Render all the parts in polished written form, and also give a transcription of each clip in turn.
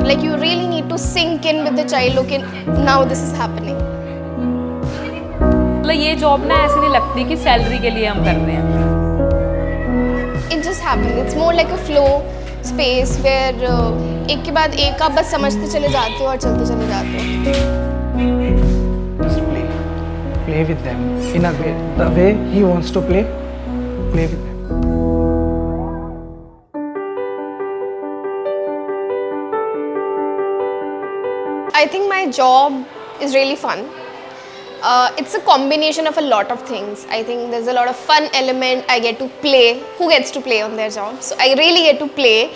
Like you really need to sink in with the child. Okay, now this is happening. मतलब ये job ना ऐसे नहीं लगती कि सैलरी के लिए हम कर रहे हैं. It just happens. It's more like a flow space where एक के बाद एक आप बस समझते चले जाते हो और चलते चले जाते हो. Just play with them in a way, the way he wants to play with them. I think my job is really fun. It's a combination of a lot of things. I think there's a lot of fun element. I get to play. Who gets to play on their job? So I really get to play,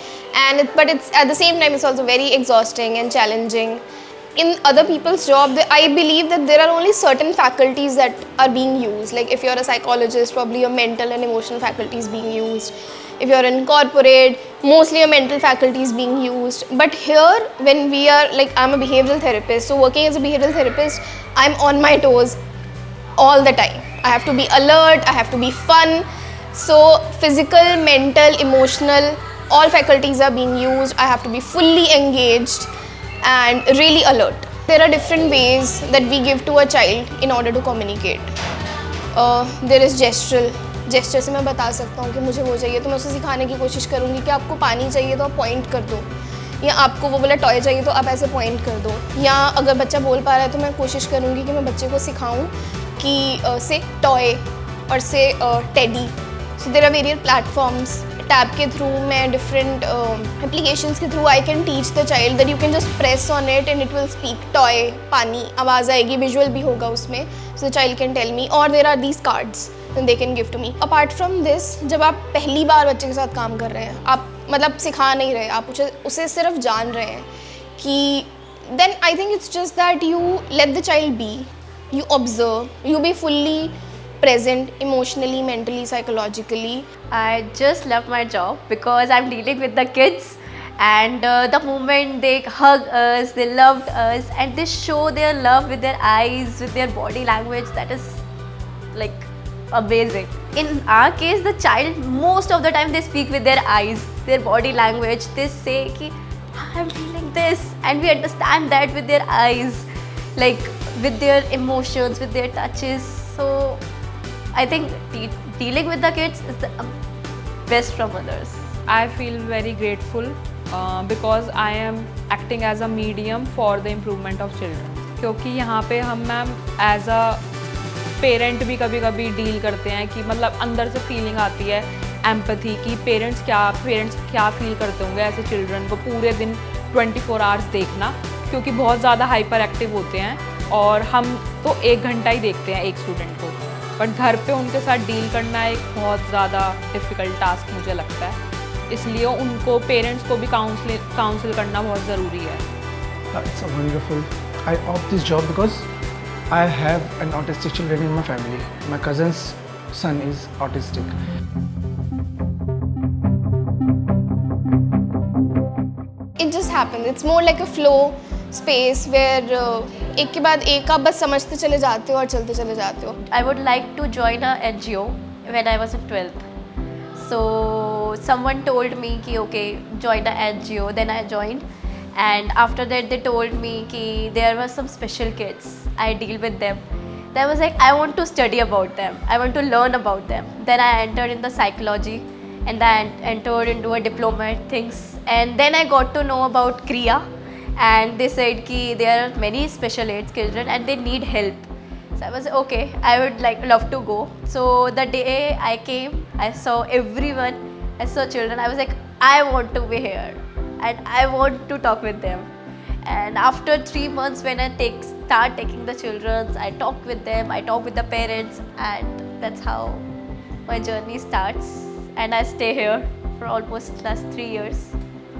but it's at the same time it's also very exhausting and challenging. In other people's job, I believe that there are only certain faculties that are being used. Like if you're a psychologist, probably your mental and emotional faculty is being used. If you're in corporate, mostly your mental faculty is being used. But here, when we are, like I'm a behavioral therapist, so working as a behavioral therapist, I'm on my toes all the time. I have to be alert, I have to be fun. So physical, mental, emotional, all faculties are being used. I have to be fully engaged and really alert. There are different ways that we give to a child in order to communicate. There is gestural. Gesture से मैं बता सकता हूँ कि मुझे वो चाहिए, तो मैं उसे सिखाने की कोशिश करूँगी कि आपको पानी चाहिए तो आप पॉइंट कर दो, या आपको वो वाला टॉय चाहिए तो आप ऐसे पॉइंट कर दो. या अगर बच्चा बोल पा रहा है तो मैं कोशिश करूँगी कि मैं बच्चे को सिखाऊँ कि से टॉय और say teddy. So there are various platforms. Tab के थ्रू मैं डिफरेंट एप्लीकेशंस के through I can teach the child that you can just press on it and it will speak toy, पानी, आवाज़ आएगी, विजुअल भी होगा उसमें. So the child can tell me, और there are these cards then they can give to me. Apart from this, जब आप पहली बार बच्चे के साथ काम कर रहे हैं, आप मतलब सिखा नहीं रहे, आप उसे सिर्फ जान रहे हैं कि then I think it's just that you let the child be, you observe, you be fully present emotionally, mentally, psychologically. I just love my job because I'm dealing with the kids, and the moment they hug us, they loved us, and they show their love with their eyes, with their body language, that is like amazing. In our case, the child most of the time they speak with their eyes, their body language. They say ki I'm feeling this, and we understand that with their eyes, like with their emotions, with their touches. So I think dealing with the kids is the best from others. I feel very grateful because I am acting as a medium for the improvement of children. क्योंकि यहाँ पे हम ma'am as a parent भी कभी कभी deal करते हैं कि मतलब अंदर से फीलिंग आती है एम्पैथी कि पेरेंट्स क्या फील करते होंगे ऐसे चिल्ड्रन को पूरे दिन 24 आवर्स देखना, क्योंकि बहुत ज़्यादा हाइपर एक्टिव होते हैं और हम तो 1 घंटा ही देखते हैं एक स्टूडेंट को, बट घर पे उनके साथ डील करना एक बहुत ज़्यादा डिफ़िकल्ट टास्क मुझे लगता है. इसलिए उनको पेरेंट्स को भी काउंसिल करना बहुत ज़रूरी है. It's a wonderful. I opt this job because I have an autistic children in my family. My cousin's son is autistic. It just happens. It's more like a flow space where एक के बाद एक आप बस समझते चले जाते हो और चलते चले जाते हो. I would like to join a NGO when I was in 12th. So someone told me ki okay, join the NGO. Then I joined, and after that they told me ki there were some special kids. I deal with them. Then I was like, I want to study about them. I want to learn about them. Then I entered in the psychology, and then entered into a diploma things. And then I got to know about Kriya, and they said ki there are many special ed children and they need help. So I was okay, I would love to go. So the day I came, I saw everyone, I saw children. I was like, I want to be here and I want to talk with them. And after 3 months, when I start taking the children, I talk with them, I talk with the parents, and that's how my journey starts. And I stay here for almost last 3 years.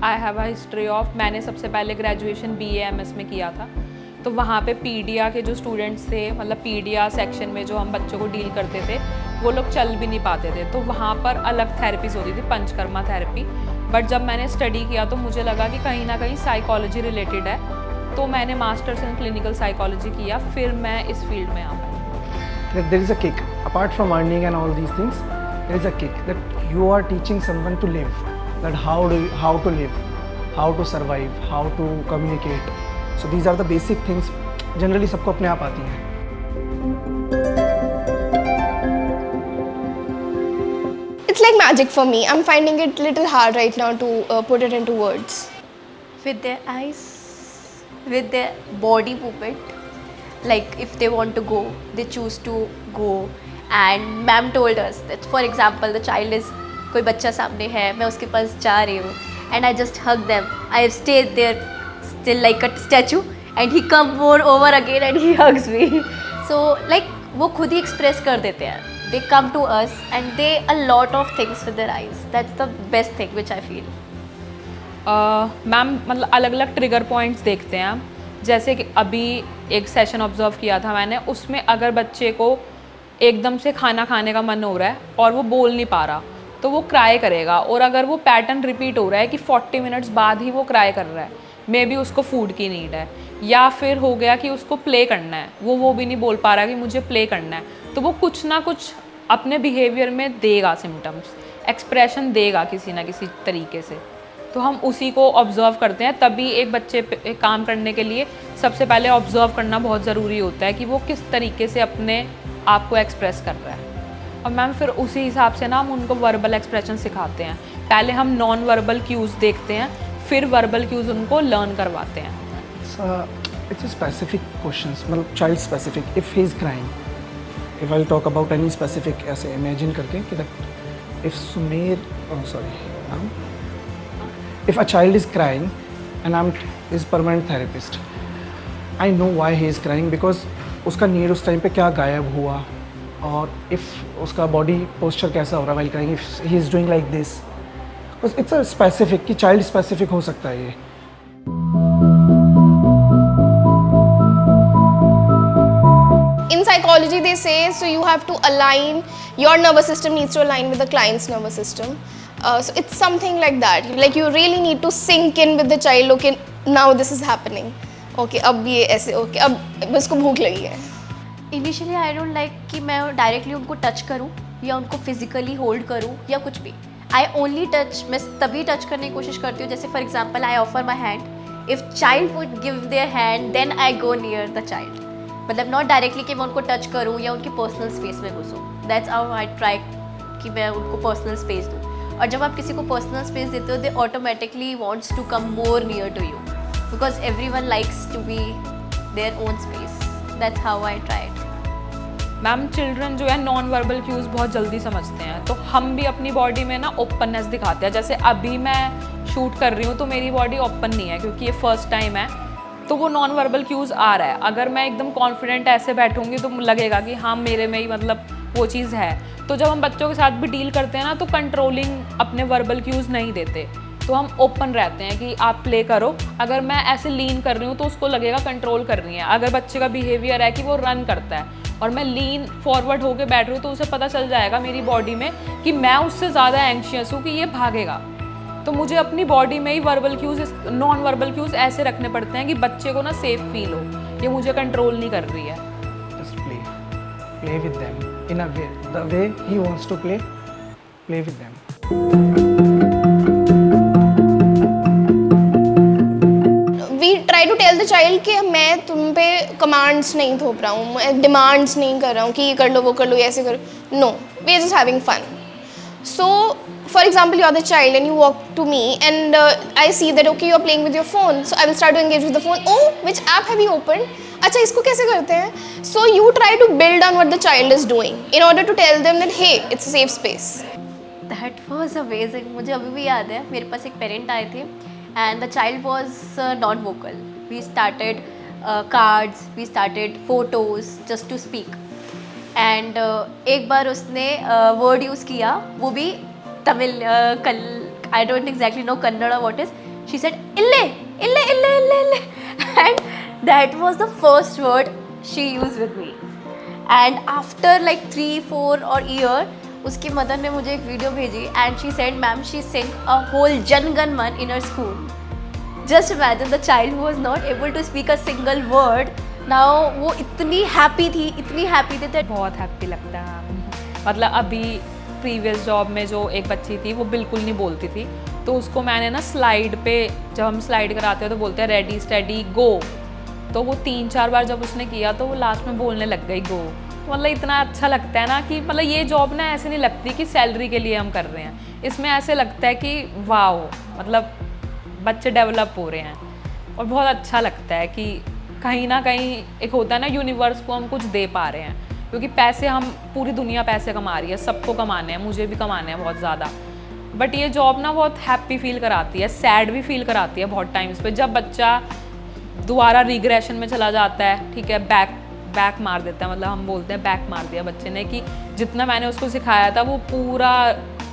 I have a history of, मैंने सबसे पहले graduation BA MS में किया था, तो वहाँ पे पीडिया के जो स्टूडेंट्स थे, मतलब पीडिया सेक्शन में जो हम बच्चों को डील करते थे, वो लोग चल भी नहीं पाते थे, तो वहाँ पर अलग थेरेपीज होती थी, पंचकर्मा थेरेपी. बट जब मैंने स्टडी किया तो मुझे लगा कि कहीं ना कहीं साइकोलॉजी रिलेटेड है, तो मैंने मास्टर्स इन क्लिनिकल साइकोलॉजी किया, फिर मैं इस फील्ड में आ पाई. There is a kick. Apart from earning and all these things, there is a kick that you are teaching someone to live. that how to live, how to survive, how to communicate. So these are the basic things generally सबको अपने आप आती हैं. It's like magic for me. I'm finding it little hard right now to put it into words. With their eyes, with their body movement, like if they want to go, they choose to go. And ma'am told us that, for example, the child is, कोई बच्चा सामने है, मैं उसके पास जा रही हूँ, and I just hug them. I have stayed there still like a statue, and he come more over again and he hugs me. So like वो खुद ही express कर देते हैं. They come to us and they a lot of things with their eyes. That's the best thing which I feel. Ma'am मतलब अलग अलग trigger points देखते हैं हम. जैसे कि अभी एक सेशन ऑब्जर्व किया था मैंने, उसमें अगर बच्चे को एकदम से खाना खाने का मन हो रहा है और वो बोल नहीं पा रहा तो वो क्राई करेगा. और अगर वो पैटर्न रिपीट हो रहा है कि 40 मिनट्स बाद ही वो क्राई कर रहा है, मे बी उसको फूड की नीड है. या फिर हो गया कि उसको प्ले करना है, वो भी नहीं बोल पा रहा कि मुझे प्ले करना है, तो वो कुछ ना कुछ अपने बिहेवियर में देगा, सिम्टम्स एक्सप्रेशन देगा किसी ना किसी तरीके से. तो हम उसी को ऑब्ज़र्व करते हैं. तभी एक बच्चे पे काम करने के लिए सबसे पहले ऑब्ज़र्व करना बहुत ज़रूरी होता है कि वो किस तरीके से अपने आप को एक्सप्रेस कर रहा है. और मैम फिर उसी हिसाब से ना हम उनको वर्बल एक्सप्रेशन सिखाते हैं. पहले हम नॉन वर्बल क्यूज़ देखते हैं, फिर वर्बल क्यूज़ उनको लर्न करवाते हैं. It's a specific questions, मतलब child specific. If he is crying, if I'll talk about any specific, ऐसे imagine करके कि that if Sumer, oh sorry, if a child is crying and I'm his permanent therapist, I know why he is crying because उसका need उस time पे क्या गायब हुआ, और if उसका body posture कैसा हो रहा while crying, if he is doing like this, because it's a specific कि child specific हो सकता है ये. In psychology they say, so you have to align, your nervous system needs to align with the client's nervous system. So it's something like that, like you really need to sink in with the child. Okay, now this is happening. Okay, अब ये ऐसे, okay, अब इसको भूख लगी है. Initially I don't like कि मैं डायरेक्टली उनको टच करूं या उनको फिजिकली होल्ड करूं या कुछ भी. आई ओनली टच, मैं तभी टच करने की कोशिश करती हूँ जैसे for example I offer my hand. If child would give their hand then I go near the child. मतलब नॉट डायरेक्टली कि मैं उनको टच करूँ या उनकी पर्सनल स्पेस में घुसूँ. दैट्स हाउ आई ट्राई कि मैं उनको पर्सनल स्पेस दूँ. और जब आप किसी को पर्सनल स्पेस देते हो they automatically wants to come more near to you because everyone likes to be their own space. That's how I tried. Ma'am children जो है नॉन वर्बल क्यूज़ बहुत जल्दी समझते हैं, तो हम भी अपनी बॉडी में ना ओपननेस दिखाते हैं. जैसे अभी मैं शूट कर रही हूँ तो मेरी बॉडी ओपन नहीं है क्योंकि ये फर्स्ट टाइम है, तो वो नॉन वर्बल क्यूज़ आ रहा है. अगर मैं एकदम कॉन्फिडेंट ऐसे बैठूंगी तो लगेगा कि हाँ मेरे में ही मतलब वो चीज़ है. तो जब हम बच्चों के साथ भी डील करते हैं ना तो कंट्रोलिंग अपने वर्बल क्यूज़ नहीं देते, तो हम ओपन रहते हैं कि आप प्ले करो. अगर मैं ऐसे लीन कर रही हूँ तो उसको लगेगा कंट्रोल कर रही है. अगर बच्चे का बिहेवियर है कि वो रन करता है और मैं लीन फॉरवर्ड होके बैठ रही हूँ तो उसे पता चल जाएगा मेरी बॉडी में कि मैं उससे ज़्यादा एंग्शियस हूँ कि ये भागेगा. तो मुझे अपनी बॉडी में ही verbal cues, non verbal cues ऐसे रखने पड़ते हैं कि बच्चे को ना सेफ फील हो, ये मुझे कंट्रोल नहीं कर रही है. Just play with them in a way, the way he wants to play with them. We try to tell the child कि मैं तुम पे कमांड्स नहीं थोप रहा हूँ, मैं डिमांड्स नहीं कर रहा हूँ कि ये कर लो वो कर लो ऐसे करो. No, we are just having fun. So for example, you are the child and you walk to me and I see that okay you are playing with your phone, so I will start to engage with the phone. Oh, which app have you opened? अच्छा इसको कैसे करते हैं? So you try to build on what the child is doing in order to tell them that hey, it's a safe space. That was amazing. मुझे अभी भी याद है मेरे पास एक पेरेंट आए थे and the child was not vocal. We started cards, we started photos just to speak. And एक बार उसने word use किया, वो भी Tamil, I don't exactly know Kannada what is. She said ille, ille, ille, ille, ille. And that was the first word she used with me. And after like 3-4 or year, उसकी mother ने मुझे एक video भेजी and she said, "Ma'am, she sang a whole Jan Gan Man in her school." Just imagine the child who was not able to speak a single word. Now वो इतनी happy थी that बहुत happy लगता है. मतलब अभी previous job में जो एक बच्ची थी वो बिल्कुल नहीं बोलती थी तो उसको मैंने ना स्लाइड पे, जब हम स्लाइड कराते हैं तो बोलते हैं रेडी स्टेडी गो, तो वो 3-4 बार जब उसने किया तो वो लास्ट में बोलने लग गई गो। मतलब इतना अच्छा लगता है ना कि मतलब ये जॉब ना ऐसे नहीं लगती कि सैलरी के लिए हम कर रहे हैं, इसमें ऐसे लगता है कि वाओ, मतलब बच्चे डेवलप हो रहे हैं और बहुत अच्छा लगता है कि कहीं ना कहीं एक होता है ना यूनिवर्स को हम कुछ दे पा रहे हैं, क्योंकि पैसे, हम पूरी दुनिया पैसे कमा रही है, सबको कमाने हैं, मुझे भी कमाने हैं बहुत ज़्यादा, बट ये जॉब ना बहुत हैप्पी फील कराती है, सैड भी फील कराती है बहुत टाइम्स पे, जब बच्चा दोबारा रिग्रेशन में चला जाता है, ठीक है, बैक मार देता है, मतलब हम बोलते हैं बैक मार दिया बच्चे ने, कि जितना मैंने उसको सिखाया था वो पूरा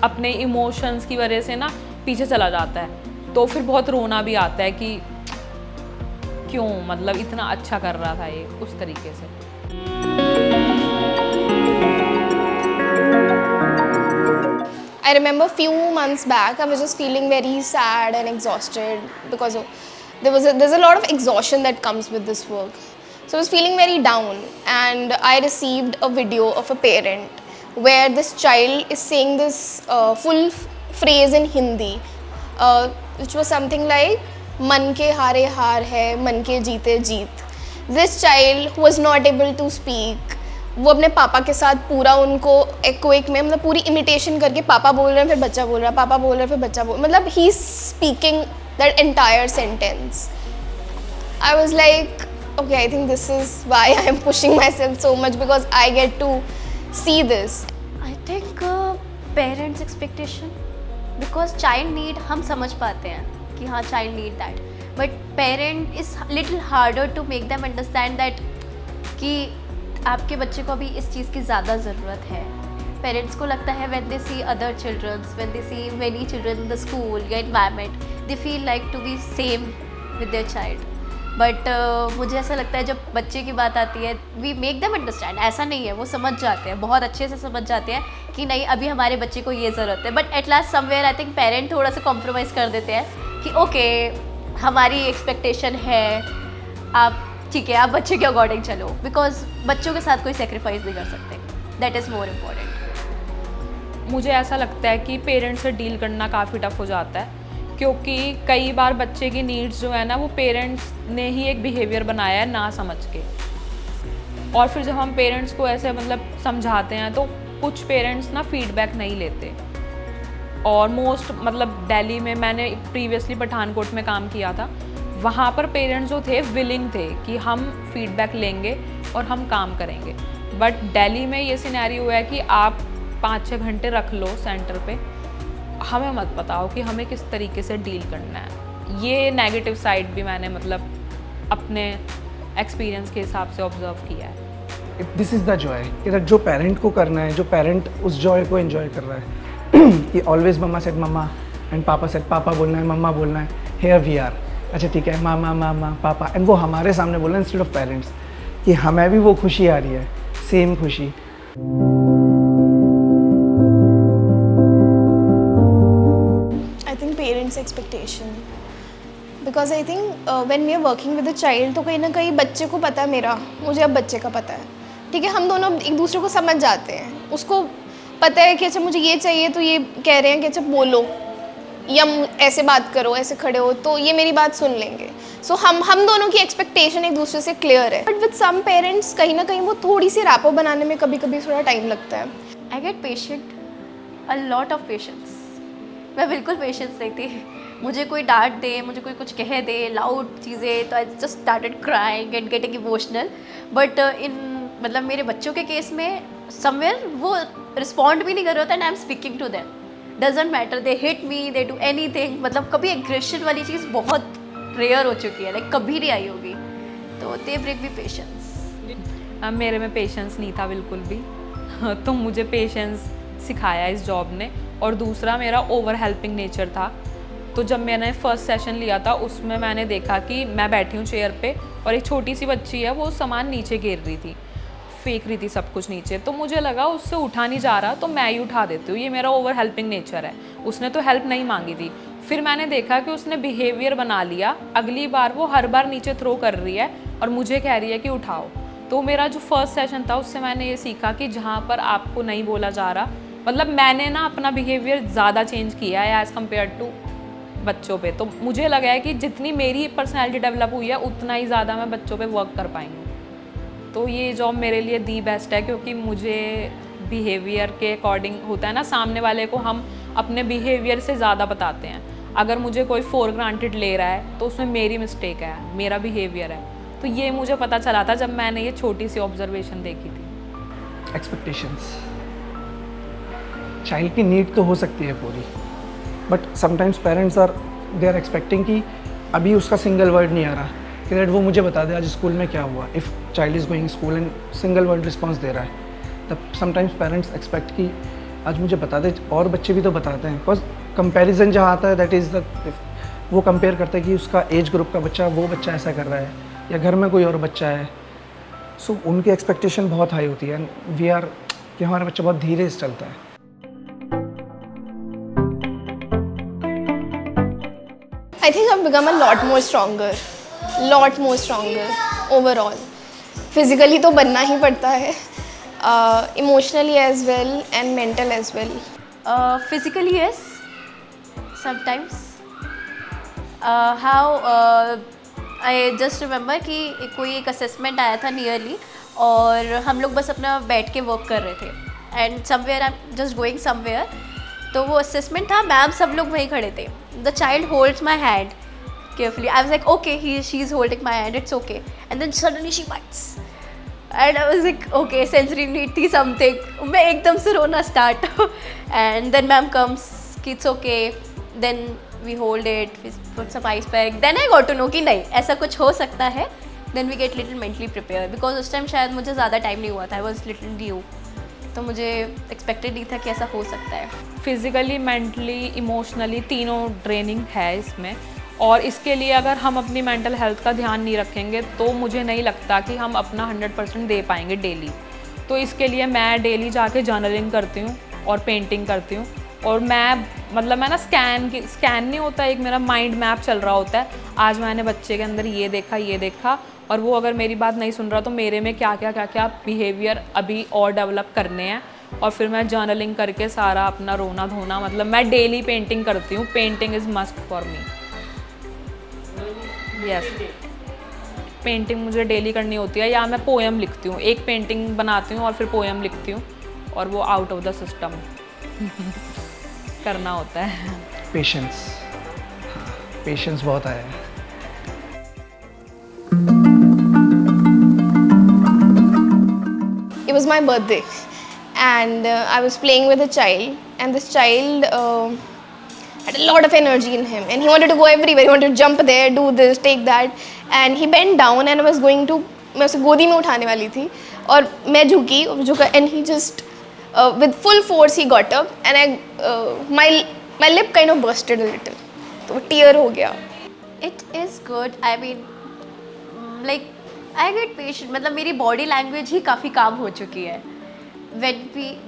अपने इमोशंस की वजह से ना पीछे चला जाता है, तो फिर बहुत रोना भी आता है कि क्यों, मतलब इतना अच्छा कर रहा था ये, उस तरीके से। I remember few months back, I was just feeling very sad and exhausted because there's a lot of exhaustion that comes with this work. So I was feeling very down, and I received a video of a parent where this child is saying this full phrase in Hindi, which was something like "Man ke haare haar hai, man ke jeete jeet." This child who was not able to speak, वो अपने पापा के साथ पूरा उनको एक्विक में, मतलब पूरी इमिटेशन करके पापा बोल रहे हैं फिर बच्चा बोल रहा है, पापा बोल रहे हैं फिर बच्चा बोल, मतलब ही speaking that entire sentence. I was like okay, I think this is why I am pushing myself so much, because I get to see this. I think parents expectation, because child need हम समझ पाते हैं कि हाँ child need that, but parent is little harder to make them understand that कि आपके बच्चे को अभी इस चीज़ की ज़्यादा ज़रूरत है. पेरेंट्स को लगता है when they see other children, when they see many children in the school या environment, they feel like to be same with their child. But मुझे ऐसा लगता है जब बच्चे की बात आती है, वी मेक देम अंडरस्टैंड, ऐसा नहीं है, वो समझ जाते हैं, बहुत अच्छे से समझ जाते हैं कि नहीं अभी हमारे बच्चे को ये ज़रूरत है. But at last somewhere I think parent थोड़ा सा कॉम्प्रोमाइज़ कर देते हैं कि ओके हमारी एक्सपेक्टेशन है, आप ठीक है आप बच्चे के अकॉर्डिंग चलो, बिकॉज बच्चों के साथ कोई सेक्रीफाइस नहीं कर सकते. That is more important. मुझे ऐसा लगता है कि पेरेंट्स से डील करना काफ़ी टफ हो जाता है, क्योंकि कई बार बच्चे की नीड्स जो है ना वो पेरेंट्स ने ही एक बिहेवियर बनाया है ना समझ के, और फिर जब हम पेरेंट्स को ऐसे मतलब समझाते हैं तो कुछ पेरेंट्स ना फीडबैक नहीं लेते. और मोस्ट मतलब दिल्ली में मैंने प्रीवियसली पठानकोट में काम किया था, वहाँ पर पेरेंट्स जो थे विलिंग थे कि हम फीडबैक लेंगे और हम काम करेंगे. बट दिल्ली में ये सिनेरियो है कि आप 5-6 घंटे रख लो सेंटर पे, हमें मत बताओ कि हमें किस तरीके से डील करना है. ये नेगेटिव साइड भी मैंने मतलब अपने एक्सपीरियंस के हिसाब से ऑब्जर्व किया है. दिस इज़ द जॉय, कि जो पेरेंट को करना है, जो पेरेंट उस जॉय को एंजॉय कर रहा है कि always mamma said mamma and papa said papa बोलना है, मम्मा बोलना है, हियर वी आर, अच्छा ठीक है मामा मामा पापा, एंड वो हमारे सामने बोलना है इंस्टेड ऑफ पेरेंट्स, कि हमें भी वो खुशी आ रही है, सेम खुशी. Parents' expectation, because I think when we are working with a child, तो कहीं ना कहीं बच्चे को पता है मेरा, मुझे अब बच्चे का पता है, ठीक है, हम दोनों एक दूसरे को समझ जाते हैं. उसको पता है कि अच्छा मुझे ये चाहिए, तो ये कह रहे हैं कि अच्छा बोलो या ऐसे बात करो, ऐसे खड़े हो, तो ये मेरी बात सुन लेंगे. सो हम दोनों की एक्सपेक्टेशन एक दूसरे से क्लियर है. बट विद सम पेरेंट्स कहीं ना कहीं वो थोड़ी सी रैपो बनाने में कभी कभी थोड़ा टाइम लगता है. I get patient, a lot of patience. मैं बिल्कुल पेशेंस नहीं थी. मुझे कोई डांट दे, मुझे कोई कुछ कह दे, लाउड चीज़ें, तो I just started crying and getting emotional. But in मतलब मेरे बच्चों के केस में समवेयर वो रिस्पॉन्ड भी नहीं कर रहे होता, and I am speaking to them. Doesn't matter, they hit me, they do anything. मतलब कभी एग्रेशन वाली चीज़ बहुत रेयर हो चुकी है, लाइक कभी नहीं आई होगी. तो दे ब्रेक मी पेशेंस. मेरे में पेशेंस नहीं था बिल्कुल भी तो मुझे पेशेंस सिखाया इस जॉब ने. और दूसरा मेरा ओवर हेल्पिंग नेचर था. तो जब मैंने फर्स्ट सेशन लिया था उसमें मैंने देखा कि मैं बैठी हूँ चेयर पे और एक छोटी सी बच्ची है वो सामान नीचे गिर रही थी, फेंक रही थी सब कुछ नीचे. तो मुझे लगा उससे उठा नहीं जा रहा तो मैं ही उठा देती हूँ, ये मेरा ओवर हेल्पिंग नेचर है. उसने तो हेल्प नहीं मांगी थी. फिर मैंने देखा कि उसने बिहेवियर बना लिया, अगली बार वो हर बार नीचे थ्रो कर रही है और मुझे कह रही है कि उठाओ. तो मेरा जो फर्स्ट सेशन था उससे मैंने ये सीखा कि जहाँ पर आपको नहीं बोला जा रहा, मतलब मैंने ना अपना बिहेवियर ज़्यादा चेंज किया है एज़ कम्पेयर टू बच्चों पे, तो मुझे लगा है कि जितनी मेरी पर्सनैलिटी डेवलप हुई है उतना ही ज़्यादा मैं बच्चों पे वर्क कर पाएंगी। तो ये जॉब मेरे लिए दी बेस्ट है, क्योंकि मुझे बिहेवियर के अकॉर्डिंग होता है ना, सामने वाले को हम अपने बिहेवियर से ज़्यादा बताते हैं। अगर मुझे कोई फॉर ग्रांटेड ले रहा है तो उसमें मेरी मिस्टेक है, मेरा बिहेवियर है। तो ये मुझे पता चला था जब मैंने ये छोटी सी ऑब्जर्वेशन देखी थी। एक्सपेक्टेशंस, चाइल्ड की नीड तो हो सकती है पूरी, but sometimes parents they are expecting कि अभी उसका सिंगल वर्ड नहीं आ रहा कि दैट वो मुझे बता दे आज स्कूल में क्या हुआ। If child is going school and single word response दे रहा है, तब समटाइम्स पेरेंट्स एक्सपेक्ट कि आज मुझे बता दे। और बच्चे भी तो बताते हैं, बिकॉज कंपैरिजन जहाँ आता है दैट इज़ द, वो कंपेयर करते हैं कि उसका एज ग्रुप का बच्चा, वो बच्चा ऐसा कर रहा है या घर में कोई और बच्चा है। सो उनकी एक्सपेक्टेशन बहुत हाई होती है एंड वी आर कि हमारा बच्चा बहुत धीरे से चलता है। I think I've become a lot more stronger overall. Physically तो बनना ही पड़ता है, emotionally as well and mental as well. Physically yes, sometimes. How I just remember कि कोई एक असेसमेंट आया था नियरली, और हम लोग बस अपना बैठ के वर्क कर रहे थे and somewhere I am just going somewhere, तो वो असेसमेंट था, मैम सब लोग वहीं खड़े थे, the child holds my hand carefully. I was like, okay, she's holding my hand, it's okay. And then suddenly she bites. And I was like, okay, sensory need थी something. मैं एकदम से रोना start. And then ma'am comes, it's okay. Then we hold it, we put some ice pack. Then I got to know कि नहीं, ऐसा कुछ हो सकता है. Then we get little mentally prepared. Because उस टाइम शायद मुझे ज़्यादा टाइम नहीं हुआ था. I was little new. तो मुझे एक्सपेक्टेड नहीं था कि ऐसा हो सकता है। फिज़िकली, मेंटली, इमोशनली तीनों ट्रेनिंग है इसमें, और इसके लिए अगर हम अपनी मेंटल हेल्थ का ध्यान नहीं रखेंगे तो मुझे नहीं लगता कि हम अपना 100% दे पाएंगे डेली। तो इसके लिए मैं डेली जाके जर्नलिंग करती हूँ और पेंटिंग करती हूँ, और मैं ना स्कैन नहीं होता, एक मेरा माइंड मैप चल रहा होता है, आज मैंने बच्चे के अंदर ये देखा, और वो अगर मेरी बात नहीं सुन रहा तो मेरे में क्या बिहेवियर अभी और डेवलप करने हैं, और फिर मैं जर्नलिंग करके सारा अपना रोना धोना, मैं डेली पेंटिंग करती हूँ। Painting is must for me. Yes, painting मुझे डेली करनी होती है, या मैं पोएम लिखती हूँ, एक पेंटिंग बनाती हूँ और फिर पोएम लिखती हूँ, और वो आउट ऑफ द सिस्टम करना होता है। पेशेंस बहुत आया है। It was my birthday and I was playing with a child, and this child had a lot of energy in him and he wanted to go everywhere. He wanted to jump there, do this, take that, and he bent down and I was going to, मैं उसे गोदी में उठाने वाली थी और मैं झुकी and he just with full force he got up and my lip kind of busted a little, तो वो tear हो गया। It is good. I mean, like I get patient. मतलब मेरी बॉडी लैंग्वेज ही काफ़ी काम हो चुकी है।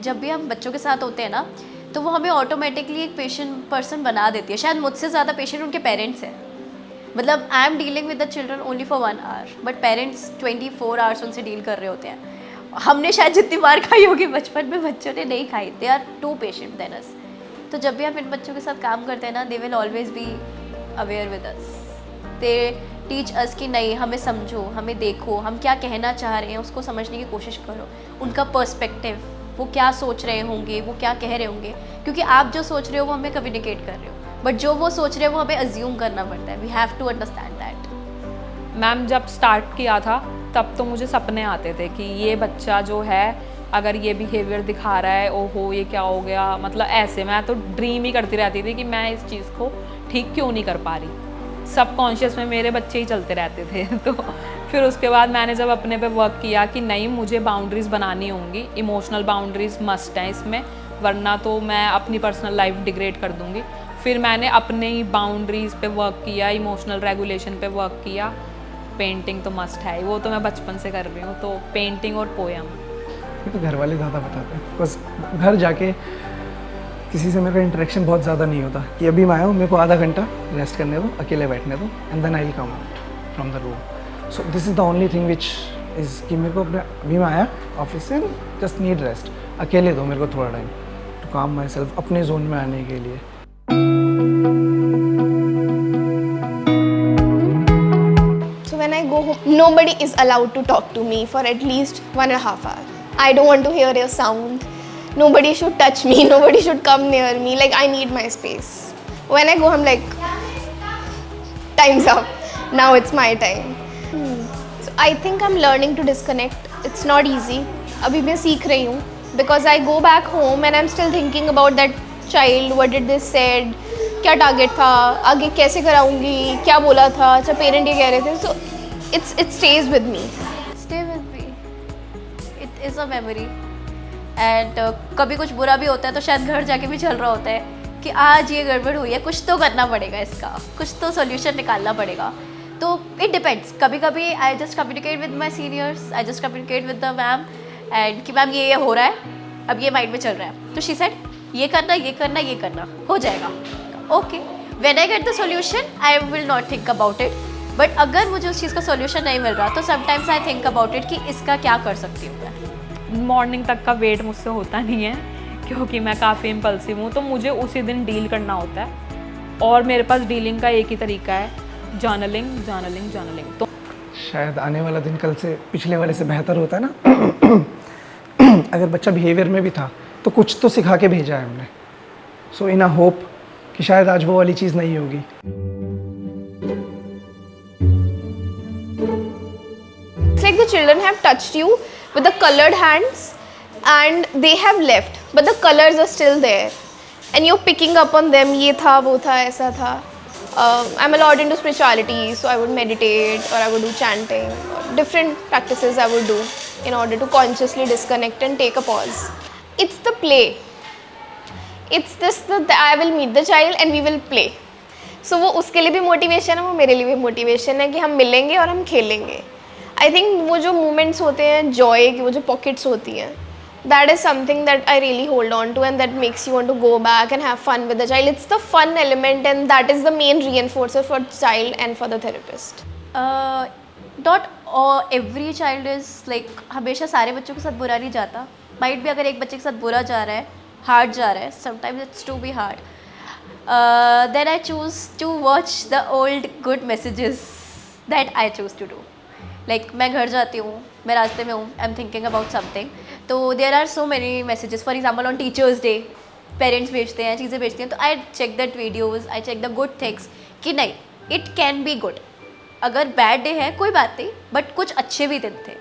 जब भी हम बच्चों के साथ होते हैं ना, तो वो हमें ऑटोमेटिकली एक पेशेंट पर्सन बना देती है। शायद मुझसे ज़्यादा पेशेंट उनके पेरेंट्स हैं। मतलब I am dealing with the children only for 1 hour, but parents 24 hours उनसे डील कर रहे होते हैं। हमने शायद जितनी मार खाई होगी बचपन में, बच्चों ने नहीं खाई। They are too patient than us. तो जब भी हम इन बच्चों के साथ काम करते हैं ना, they will always be aware with us. They teach us कि नहीं, हमें समझो, हमें देखो, हम क्या कहना चाह रहे हैं उसको समझने की कोशिश करो। उनका पर्सपेक्टिव, वो क्या सोच रहे होंगे, वो क्या कह रहे होंगे, क्योंकि आप जो सोच रहे हो वो हमें कम्युनिकेट कर रहे हो, बट जो वो सोच रहे हो वो हमें अज्यूम करना पड़ता है। We have to understand that. Ma'am जब स्टार्ट किया था तब तो मुझे सपने आते थे कि ये बच्चा जो है अगर ये बिहेवियर दिखा रहा है, ओहो ये क्या हो गया, मतलब ऐसे मैं तो ड्रीम ही करती रहती थी कि मैं इस चीज़ को ठीक क्यों नहीं कर पा रही। सबकॉन्शियस में मेरे बच्चे ही चलते रहते थे। तो फिर उसके बाद मैंने जब अपने पे वर्क किया कि नहीं, मुझे बाउंड्रीज़ बनानी होंगी, इमोशनल बाउंड्रीज़ मस्ट हैं इसमें, वरना तो मैं अपनी पर्सनल लाइफ डिग्रेड कर दूँगी। फिर मैंने अपने ही बाउंड्रीज़ पे वर्क किया, इमोशनल रेगुलेशन पे वर्क किया। पेंटिंग तो मस्ट है, वो तो मैं बचपन से कर रही हूँ, तो पेंटिंग और पोएम। ये तो घर वाले ज़्यादा बताते हैं, बस घर जाके किसी से मेरा इंटरेक्शन बहुत ज़्यादा नहीं होता कि अभी मैं आया हूँ, मेरे को आधा घंटा रेस्ट करने दो, अकेले बैठने दो, and then I will come out from the room. So this is the only thing which is कि मेरे को अपने अभी मैं आया ऑफिस से, जस्ट नीड रेस्ट, अकेले दो मेरे को थोड़ा टाइम टू काम माई सेल्फ, अपने जोन में आने के लिए। nobody is allowed to talk to me for at least 1.5 hours. I don't want to hear your sound. Nobody should touch me. Nobody should come near me. Like, I need my space. When I go, I'm like, time's up. Now it's my time. So I think I'm learning to disconnect. It's not easy. अभी मैं सीख रही हूँ. Because I go back home and I'm still thinking about that child. What did they said? क्या target था, आगे कैसे कराऊंगी, क्या बोला था, अच्छा पेरेंट ये कह रहे थे. So it stage with me. Stay with me. It is a memory. And कभी कुछ बुरा भी होता है तो शायद घर जाके भी चल रहा होता है कि आज ये गड़बड़ हुई है, कुछ तो करना पड़ेगा इसका, कुछ तो सोल्यूशन निकालना पड़ेगा. तो इट डिपेंड्स. कभी कभी I just communicate with my seniors, I just communicate with the ma'am and कि मैम ये हो रहा है, अब ये माइंड में चल रहा है, तो शी सेड ये करना ये करना ये करना, हो जाएगा. Okay, when I get the solution I will not think about it. But अगर मुझे उस चीज़ का सॉल्यूशन नहीं मिल रहा तो sometimes I think about it कि इसका क्या कर सकती हूँ मैं. मॉर्निंग तक का वेट मुझसे होता नहीं है क्योंकि मैं काफ़ी इम्पल्सिव हूँ, तो मुझे उसी दिन डील करना होता है. और मेरे पास डीलिंग का एक ही तरीका है, जर्नलिंग जर्नलिंग जर्नलिंग. तो शायद आने वाला दिन कल से पिछले वाले से बेहतर होता है ना. अगर बच्चा बिहेवियर में भी था तो कुछ तो सिखा के भेजा है हमने. सो इन अ होप कि शायद आज वो वाली चीज़ नहीं होगी. It's like the children have touched you with the colored hands and they have left, but the colors are still there and you're picking up on them. ये था, वो था, ऐसा था. I'm a lot into spirituality, so I would meditate or I would do chanting, or different practices I would do in order to consciously disconnect and take a pause. It's the play. It's this that I will meet the child and we will play. So वो उसके लिए भी motivation है, वो मेरे लिए भी motivation है कि हम मिलेंगे और हम खेलेंगे. आई थिंक वो जो मोमेंट्स होते हैं जॉय की, वो जो पॉकेट्स होती हैं, that is something that I really hold on to and that makes you want to go back and have fun with the child. It's the fun element and that is the main reinforcer for child and for the therapist. Not every child is like हमेशा सारे बच्चों के साथ बुरा नहीं जाता. Might भी अगर एक बच्चे के साथ बुरा जा रहा है, हार्ड जा रहा है, sometimes it's too be hard. Then I choose to watch the old good messages that I choose to do. Like मैं घर जाती हूँ, मैं रास्ते में हूँ, I am thinking about something, तो there are so many messages. For example on teachers day parents भेजते हैं, चीज़ें भेजते हैं, तो I check that videos, I check the good things कि नहीं, इट कैन बी गुड. अगर बैड डे है कोई बात नहीं, बट कुछ अच्छे भी दिन थे,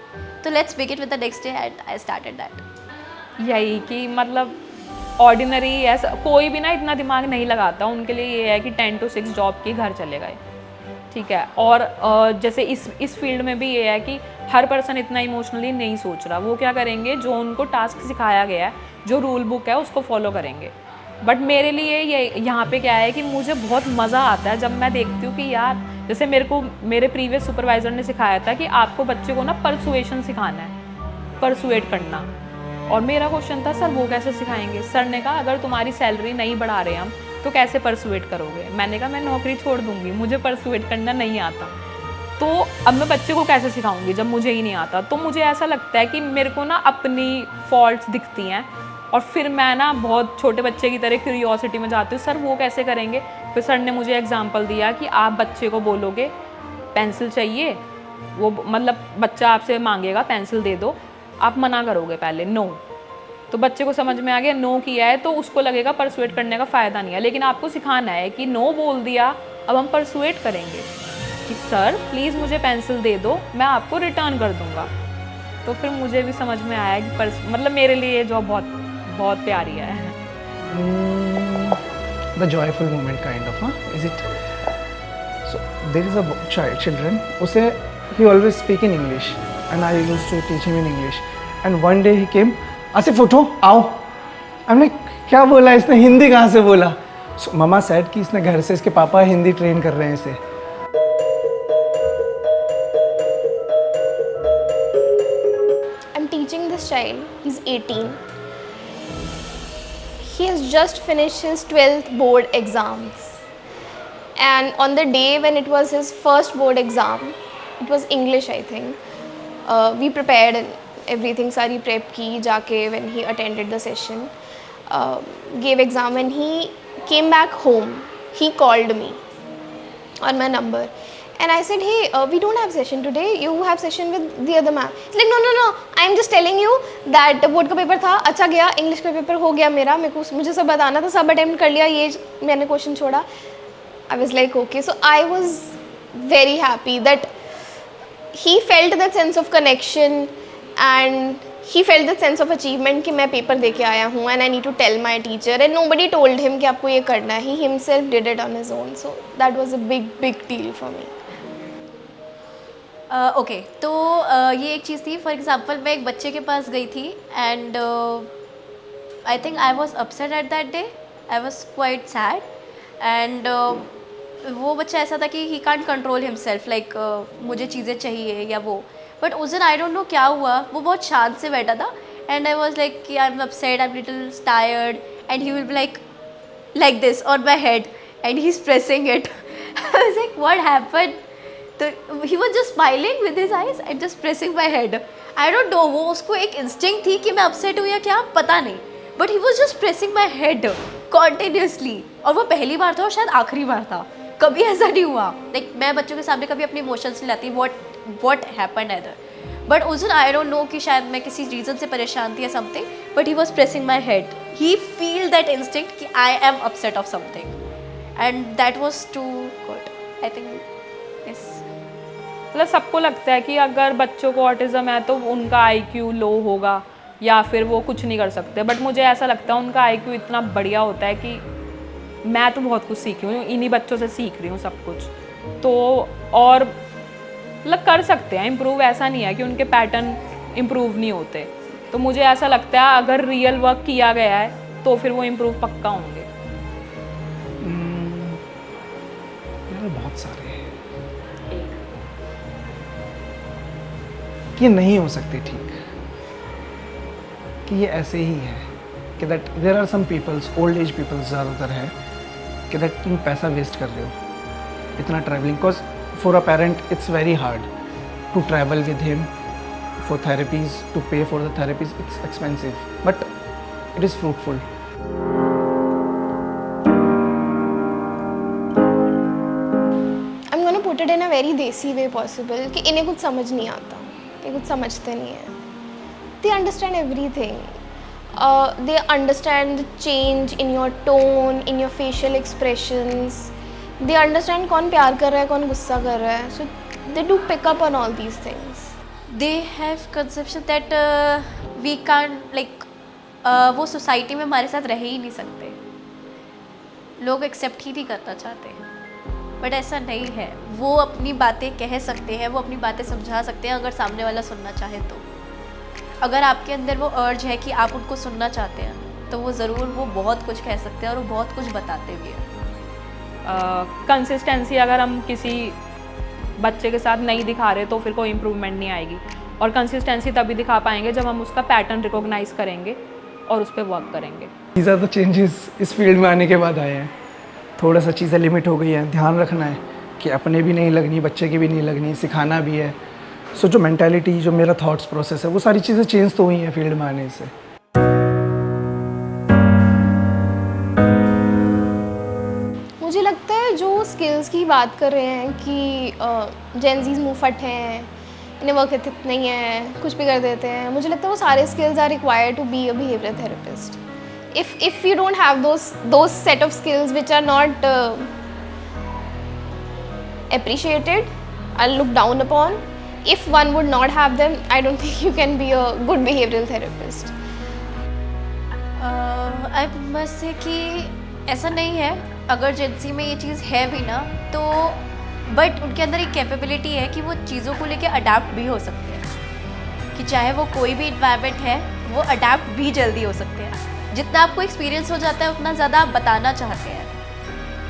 तो let's begin with the next day and I started that. यही कि मतलब ऑर्डिनरी ऐसा कोई भी ना इतना दिमाग नहीं लगाता. उनके लिए ये है कि 10 to 6 जॉब की घर चले गए, ठीक है. और जैसे इस फील्ड में भी ये है कि हर पर्सन इतना इमोशनली नहीं सोच रहा. वो क्या करेंगे, जो उनको टास्क सिखाया गया है, जो रूल बुक है उसको फॉलो करेंगे. बट मेरे लिए ये यहाँ पे क्या है कि मुझे बहुत मज़ा आता है जब मैं देखती हूँ कि यार, जैसे मेरे प्रीवियस सुपरवाइज़र ने सिखाया था कि आपको बच्चे को ना परसुएशन सिखाना है, परसुएट करना. और मेरा क्वेश्चन था, सर वो कैसे सिखाएंगे? सर ने कहा अगर तुम्हारी सैलरी नहीं बढ़ा रहे हम तो कैसे परसुएट करोगे? मैंने कहा मैं नौकरी छोड़ दूंगी, मुझे परसुएट करना नहीं आता. तो अब मैं बच्चे को कैसे सिखाऊंगी जब मुझे ही नहीं आता? तो मुझे ऐसा लगता है कि मेरे को ना अपनी फॉल्ट्स दिखती हैं और फिर मैं ना बहुत छोटे बच्चे की तरह क्यूरियोसिटी में जाती हूँ, सर वो कैसे करेंगे? फिर सर ने मुझे एग्जांपल दिया कि आप बच्चे को बोलोगे पेंसिल चाहिए, वो मतलब बच्चा आपसे मांगेगा पेंसिल दे दो, आप मना करोगे पहले नो, तो बच्चे को समझ में आ गया नो किया है तो उसको लगेगा परसुएट करने का फ़ायदा नहीं है. लेकिन आपको सिखाना है कि नो बोल दिया, अब हम परसुएट करेंगे कि सर प्लीज़ मुझे पेंसिल दे दो, मैं आपको रिटर्न कर दूँगा. तो फिर मुझे भी समझ में आया कि मतलब मेरे लिए ये जॉब बहुत बहुत प्यारी है. The joyful moment kind of, is it? So there is a children, उसे he always speak in English and I used to teach him in English. And one day he came, Asif उठो आओ. हमने क्या बोला, इसने हिंदी कहाँ से बोला? सो ममा सेड कि इसने घर से इसके पापा हिंदी ट्रेन कर रहे हैं इसे. I'm teaching this child, he's 18. He has just finished his 12th board exams. And on the day when it was his first board exam, it was English I think, we prepared everything, sari prep ki jaake when he attended the session, gave exam. When he came back home, he called me on my number And I said, hey, we don't have session today. You have session with the other ma'am. He's like, no. I'm just telling you that board का paper था, अच्छा गया. English का paper हो गया मेरा. मुझे सब बताना था, सब अटेम्प्ट कर लिया. ये मैंने क्वेश्चन छोड़ा. I was like, okay. So I was very happy that he felt that sense of connection and he felt that sense of achievement कि मैं पेपर दे के आया हूँ and I need to tell my teacher and nobody told him कि आपको ये करना है. He himself did it on his own. So that was a big deal for me. Okay तो ये एक चीज़ थी. फॉर एग्जांपल मैं एक बच्चे के पास गई थी and I think I was upset at that day. I was quite sad and वो बच्चा ऐसा था कि he can't control himself like मुझे चीज़ें चाहिए या वो. बट उस दिन आई डोंट नो क्या हुआ, वो बहुत शांत से बैठा था एंड आई वाज लाइक कि I am upset, I am little tired and he will be like this on my head and he is pressing it. I was like what happened. तो he was just smiling with his eyes and just pressing my head. I don't know वो उसको एक instinct थी कि मैं upset हूँ या क्या पता नहीं, but he was just pressing my head continuously. और वो पहली बार था और शायद आखिरी बार था. कभी ऐसा नहीं हुआ. लाइक मैं बच्चों के सामने कभी अपनी इमोशंस नहीं लाती वॉट हैपेंड एदर. बट उस दिन आई डोंट नो कि शायद मैं किसी रीज़न से परेशान थी या something, but he was pressing my head. He feel that instinct कि I am upset of something and that was too good. I think yes. मतलब सबको लगता है कि अगर बच्चों को ऑटिज़म है तो उनका आईक्यू लो होगा या फिर वो कुछ नहीं कर सकते, बट मुझे ऐसा लगता है उनका आईक्यू इतना बढ़िया होता है कि मैं तो बहुत कुछ सीखी हूँ, इन्हीं बच्चों से सीख रही हूँ सब कुछ. तो और मतलब कर सकते हैं इम्प्रूव. ऐसा नहीं है कि उनके पैटर्न इम्प्रूव नहीं होते. तो मुझे ऐसा लगता है अगर रियल वर्क किया गया है तो फिर वो इम्प्रूव पक्का होंगे. बहुत सारे कि ये नहीं हो सकते ठीक, कि ये ऐसे ही है कि that there are some peoples, old age peoples ज़्यादातर है कि दैट तुम पैसा वेस्ट कर रहे हो इतना travelling. Because for a parent it's very hard to travel with him for therapies, to pay for the therapies. It's expensive but it is fruitful. I'm gonna put it in a very desi way possible कि इन्हें कुछ समझ नहीं आता, ये कुछ समझते नहीं है. They understand everything. They understand the change in your tone, in your facial expressions. They understand कौन प्यार कर रहा है, कौन गुस्सा कर रहा है. So they do pick up on all these things. They have conception that we can't like वो सोसाइटी में हमारे साथ रह ही नहीं सकते. लोग एक्सेप्ट ही नहीं करना चाहते, बट ऐसा नहीं है. वो अपनी बातें कह सकते हैं, वो अपनी बातें समझा सकते हैं अगर सामने वाला सुनना चाहे तो. अगर आपके अंदर वो अर्ज है कि आप उनको सुनना चाहते हैं तो वो ज़रूर वो बहुत कुछ कह सकते हैं और वो बहुत कुछ बताते भी हैं. कंसिस्टेंसी अगर हम किसी बच्चे के साथ नहीं दिखा रहे तो फिर कोई इम्प्रूवमेंट नहीं आएगी. और कंसिस्टेंसी तभी दिखा पाएंगे जब हम उसका पैटर्न रिकॉग्नाइज करेंगे और उस पर वर्क करेंगे. these are the changes इस फील्ड में आने के बाद आए हैं. थोड़ा सा चीज़ें लिमिट हो गई हैं, ध्यान रखना है कि अपने भी नहीं लगनी, बच्चे की भी नहीं लगनी, सिखाना भी है. सो जो मेंटालिटी, जो मेरा थॉट्स प्रोसेस है, वो सारी चीज़ें चेंज तो हुई हैं फील्ड में आने से. मुझे लगता है जो स्किल्स की बात कर रहे हैं कि जेनजीज मुँहफट हैं, इन्हें वर्क एथिक नहीं है, कुछ भी कर देते हैं, मुझे लगता है वो सारे skills are required to be a behaviour therapist. If you don't have those set of skills which are not appreciated or looked down upon, if one would not have them, I don't think you can be a good behavioral therapist. I must say कि ऐसा नहीं है. अगर जेंसी में ये चीज़ है भी ना तो बट उनके अंदर एक कैपेबिलिटी है कि वो चीज़ों को लेके अडाप्ट भी हो सकते हैं. कि चाहे वो कोई भी इन्वायरमेंट है वो अडाप्ट भी जल्दी हो सकते हैं. जितना आपको एक्सपीरियंस हो जाता है उतना ज़्यादा आप बताना चाहते हैं.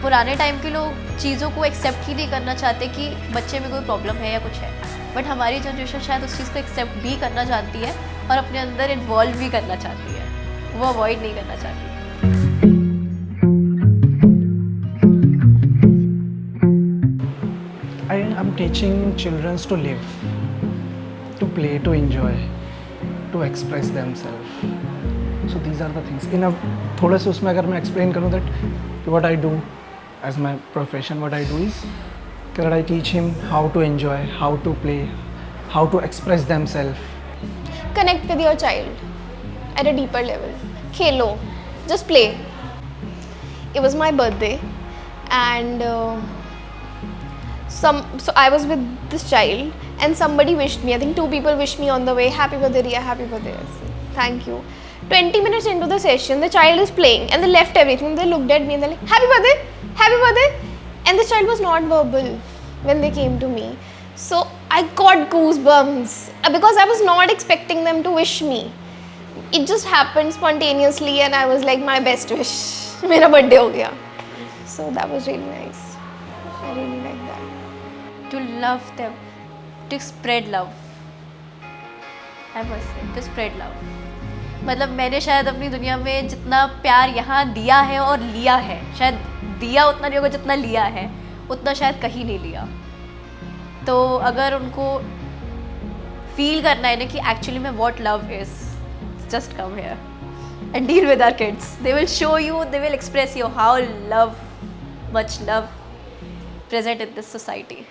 पुराने टाइम के लोग चीज़ों को एक्सेप्ट ही नहीं करना चाहते कि बच्चे में कोई प्रॉब्लम है या कुछ है, बट हमारी जनरेशन शायद उस चीज़ को एक्सेप्ट भी करना चाहती है और अपने अंदर इन्वॉल्व भी करना चाहती है, वो अवॉइड नहीं करना चाहती. I'm teaching children to live, to play, to enjoy, to express themselves. So these are the things. In a थोड़ा से उसमें अगर मैं explain करूँ that what I do as my profession, what I do is Could I teach him how to enjoy, how to play, how to express themselves? Connect with your child at a deeper level. Khelo, just play. It was my birthday, and so I was with this child, and somebody wished me. I think 2 people wished me on the way. Happy birthday, Ria. Happy birthday. I said, thank you. 20 minutes into the session, the child is playing, and they left everything. They looked at me and they're like, happy birthday, happy birthday. And the child was not verbal when they came to me. So I got goosebumps because I was not expecting them to wish me. It just happened spontaneously, and I was like, my best wish. मेरा birthday हो गया. So that was really nice. I really like that. To love them, to spread love. I must say, to spread love. मतलब मैंने शायद अपनी दुनिया में जितना प्यार यहाँ दिया है और लिया है, शायद दिया उतना नहीं होगा जितना लिया है, उतना शायद कहीं नहीं लिया. तो अगर उनको फील करना है ना कि एक्चुअली में what love is, just come here and deal with our kids. They will show you, they will express you how much love present in this society.